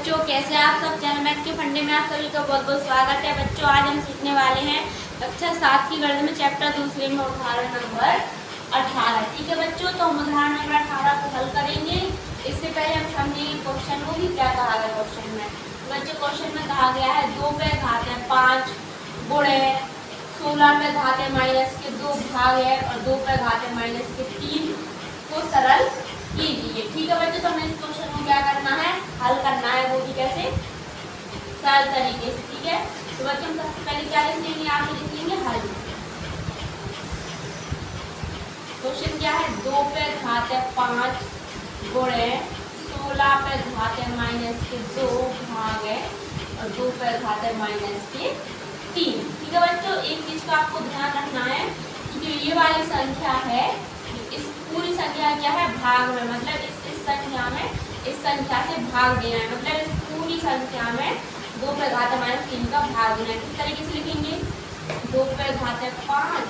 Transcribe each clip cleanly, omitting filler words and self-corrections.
बच्चों, कैसे आप सब। चैनल मैथ के फंडे में आप सभी का बहुत बहुत स्वागत है। बच्चों, आज हम सीखने वाले हैं कक्षा 7 की गणित में चैप्टर दूसरे में उदाहरण नंबर 18। ठीक है बच्चों, तो हम उदाहरण नंबर 18 को हल करेंगे। इससे पहले हम समझेंगे क्वेश्चन को कि क्या कहा गया क्वेश्चन में। बच्चों, क्वेश्चन में कहा गया है 2 पे घात है 5 गुणे 16 पे घात है माइनस के 2 भाग है और 2 पे घात है माइनस के 3 को सरल कीजिए। ठीक है बच्चों, तो हमें इस क्वेश्चन को क्या करना है, हल करना है, वो भी कैसे, सरल तरीके से। ठीक है, तो बच्चों हम सबसे पहले क्या लिख लेंगे, आप लिख लेंगे हल। क्वेश्चन क्या है, 2 पे घात है 5 गुणे 16 पे घात है माइनस के 2 भाग है और 2 पे घात है माइनस के 3। ठीक है बच्चों, एक चीज का आपको ध्यान रखना है कि जो ये वाली संख्या है, इस पूरी संख्या क्या है, भाग में, मतलब इस संख्या में इस संख्या से भाग देना है, मतलब इस पूरी संख्या में 2 पे घात है माइनस 3 का भाग देना है। किस तरीके से लिखेंगे, 2 पे घात है 5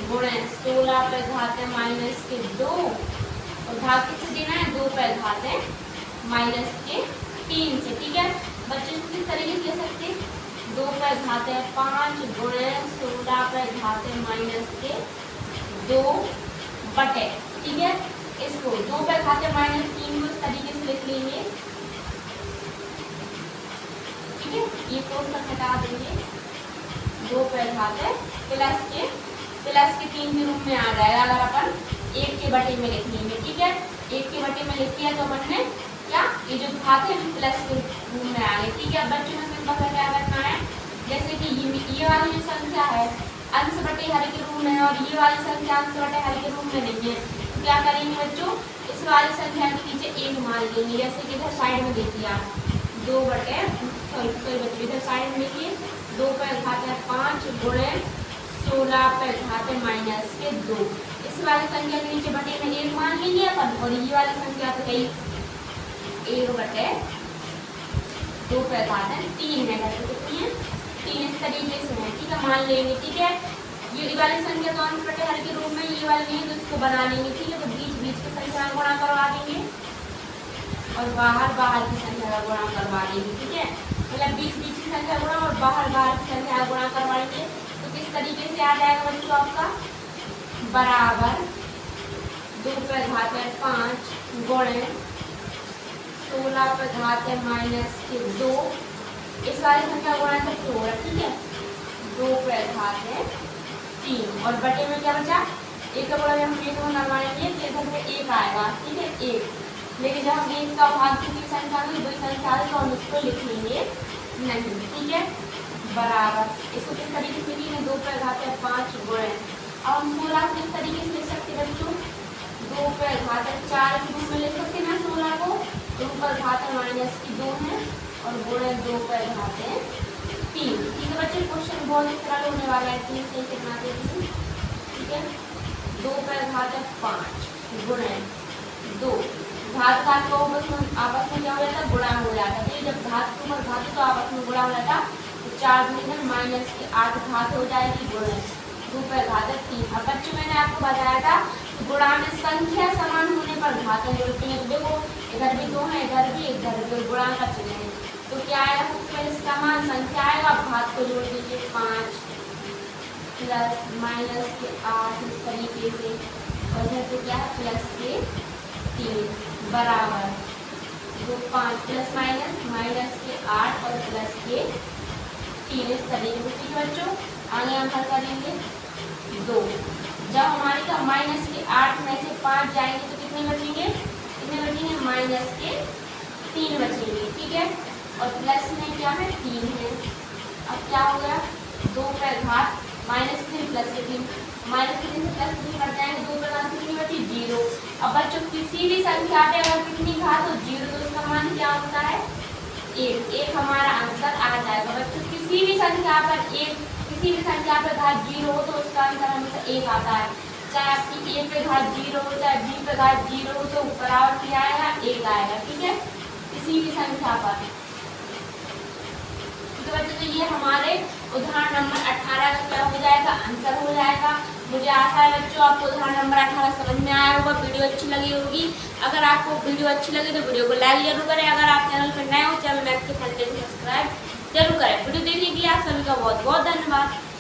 गुणे 16 पे घात है माइनस के 2 और भाग किससे देना है, 2 पे घात है माइनस के 3 से। ठीक है बच्चों, किस तरीके से ले सकते, 2 पे घात है 5 गुणे 16 पे घात है माइनस के 2 बटे, ठीक है, इसको 2 पे घात है माइनस 3 को इस तरीके से लिख लेंगे। ठीक है, ये कोड तक हटा देंगे, 2 पे घात है प्लस के 3 के रूप में आ जाएगा अगर अपन 1 के बटे में लिख लेंगे। ठीक है, 1 के बटे में लिख दिया तो अपन ने क्या, ये जो घात है प्लस के रूप में आ गए। ठीक है, अब बच्चों में सिंपल सा क्या करना है, जैसे कि ये वाली जो संख्या है अंश बटे हर के रूप में है और ये वाली संख्या अंश बटे हर के रूप में नहीं है, तो क्या करेंगे बच्चों, इस वाली संख्या के नीचे 1 मान लेंगे। जैसे कि इधर साइड में देखिए आप 2 बटे बच्चों इधर साइड में देखिए 2 पे घात है 5 गुणे 16 पे घात है माइनस के 2, इस वाली संख्या के नीचे बटे में 1 मान लेंगे अपन, और ये वाली संख्या तो गई 1 बटे 2 पे घात है 3 है, कितनी है 3, इस तरीके से है। ठीक है, मान लेंगे। ठीक है, ये वाली संख्या तो अंश बटे हर के रूप में, ये वाली नहीं तो इसको बना लेंगे। ठीक है, तो बीच बीच की संख्या गुणा करवा देंगे और बाहर की संख्या का गुणा करवा देंगे। ठीक है, मतलब बीच बीच की संख्या गुणा और बाहर की संख्या गुणा करवाएंगे तो किस तरीके से आ जाएगा बच्चों आपका, बराबर 2 पे घात है 5 गुणे 16 पे घात है माइनस के 2, इस वाली संख्या गुणा करके हो रहा है। ठीक है, 2 पे घात है 3 और बटे में क्या बचा, 1 का बड़ा हम 1 में करवाएंगे तो इधर में 1 आएगा। ठीक है, 1, लेकिन जब हम 1 का भाग की संख्या में 2 संख्या है तो हम उसको लिख लेंगे नहीं। ठीक है, बराबर इसको किस तरीके से लिखेंगे, 2 पे घात है 5 गुणे, अब हम 16 किस तरीके से लिख सकते बच्चों, 2 पे घात है 4 के रूप में लिख सकते ना 16 को, 2 पर घात है माइनस की 2 है और गुणे 2 पे घात है 3। ठीक है बच्चों, क्वेश्चन बहुत ही सरल होने वाला है, 3 से कितना देखिए। ठीक है, 2 पे घात है 5 गुणे 2, घात को आपस में क्या हो जाता है, गुणा हो जाता है। जब घात के ऊपर घात तो आपस में गुणा हो जाता, तो 4 गुणे माइनस के 8 घात हो जाएगी गुणे 2 पे घात है 3। अब बच्चों मैंने आपको बताया था गुणा में संख्या समान होने पर घातें जोड़ती हैं, तो देखो इधर भी 2 है इधर भी गुणा का चिन्ह है, तो क्या आएगा, सबसे पहले समान संख्या आएगा, घात को जोड़ दीजिए 5 प्लस माइनस के 8 इस तरीके से, और इधर पे क्या है प्लस के 3 बराबर 2 5 प्लस माइनस के 8 और प्लस के 3 इस तरीके से। ठीक है बच्चों, आगे हम हल करेंगे 2, जब हमारे का माइनस के 8 में से 5 जाएंगे तो कितने बचेंगे, माइनस के 3 बचेंगे। ठीक है, और प्लस में क्या है 3 है, अब क्या हो गया 2 पे घात माइनस 3 प्लस 3, माइनस 3 से प्लस 3 बढ़ जाएंगे, 2 पे घात कितनी बची 0। अब बच्चों किसी भी संख्या पे अगर कितनी घात हो 0 तो उसका मान क्या होता है 1 हमारा आंसर आ जाएगा। बच्चों किसी भी संख्या पर घात 0 हो तो उसका आंसर हमेशा 1 आता है, चाहे आपकी a पे घात 0 हो चाहे b पे घात 0 हो तो बराबर क्या आएगा 1 आएगा। ठीक है, किसी भी संख्या पर। तो बच्चों, तो ये हमारे उदाहरण नंबर 18 का क्या हो जाएगा, आंसर हो जाएगा। मुझे आशा है बच्चों आपको उदाहरण नंबर 18 समझ में आया होगा, वीडियो अच्छी लगी होगी। अगर आपको वीडियो अच्छी लगी तो वीडियो को लाइक जरूर करें। अगर आप चैनल पर नए हो जरूर करें। वीडियो देखने के लिए